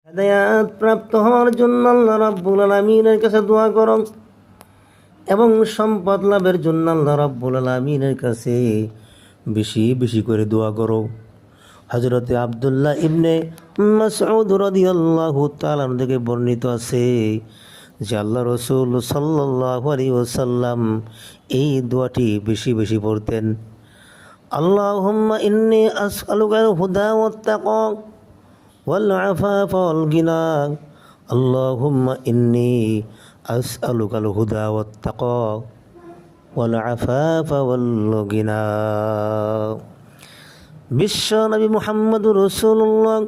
হেদায়াত প্রাপ্ত হওয়ার জন্য আল্লাহ রাব্বুল আলামিনের কাছে দোয়া করো এবং সম্পদ লাভের জন্য আল্লাহ রাব্বুল আলামিনের কাছে বেশি বেশি করে দোয়া করো। হযরতে আব্দুল্লাহ ইবনে মাসউদ রাদিয়াল্লাহু তাআলা থেকে বর্ণিত আছে যে আল্লাহ রাসূল সাল্লাল্লাহু আলাইহি ওয়াসাল্লাম এই দোয়াটি বেশি বেশি পড়তেন। আল্লাহুম্মা ইন্নী আসআলুকাল হুদা ওয়াত তাকা ওয়াল আফাফা ওয়াল গিনা। আল্লাহুম্মা ইন্নী আসআলুকাল হুদা ওয়াত তাকা ওয়াল আফাফা ওয়াল গিনা। বিশ্ব নবী মুহাম্মদুর রাসূলুল্লাহ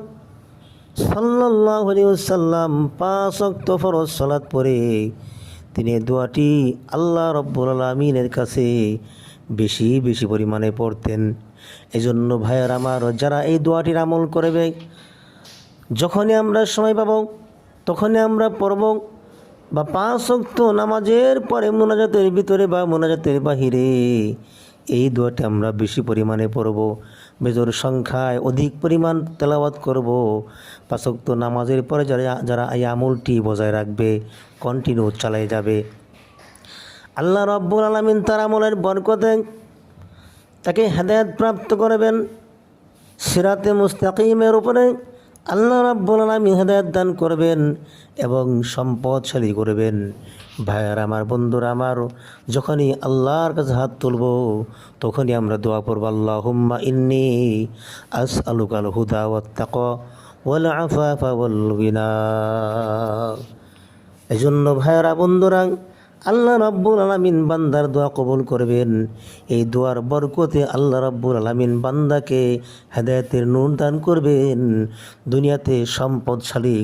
সাল্লাল্লাহু আলাইহি ওয়াসাল্লাম 5 ওয়াক্ত ফরজ সালাত পড়ে তিনি দোয়াটি আল্লাহ রাব্বুল আলামিনের কাছে বেশি বেশি পরিমাণে পড়তেন। এজন্য ভাইয়ের আমার, যারা এই দোয়াটির আমল করবে, যখনই আমরা সময় পাব তখনই আমরা পড়ব, বা 5 ওয়াক্ত নামাজের পরে মোনাজাতের ভিতরে বা মোনাজাতের বাহিরে এই দোয়াটি আমরা বেশি পরিমাণে পড়ব, বেজোর সংখ্যায় অধিক পরিমাণ তেলাওয়াত করব। 5 ওয়াক্ত নামাজের পরে যারা এই আমলটি বজায় রাখবে, কন্টিনিউ চালিয়ে যাবে, আল্লাহ রাব্বুল আলামিন তার আমলের বরকতে তাকে হেদায়েত প্রাপ্ত করবেন। সিরাতে মুস্তাকিমের উপরে আল্লাহ রাব্বুল আলামিন হেদায়েত দান করবেন এবং সম্পদশালী করবেন। ভাইয়ার আমার, বন্ধুরা আমার, যখনই আল্লাহর কাছে হাত তুলব তখনই আমরা দোয়া করব, আল্লাহুম্মা ইন্নী আসআলুকাল হুদা ওয়াত তাকা ওয়াল আফাফা ওয়াল গিনা। এজন্য ভাইয়ারা, বন্ধুরা, আল্লাহ রাব্বুল আলামিন বান্দার দোয়া কবুল করবেন। এই দোয়ার বরকতে আল্লাহ রাব্বুল আলামিন বান্দাকে হেদায়েতের নূর দান করবেন, দুনিয়াতে সম্পদশালী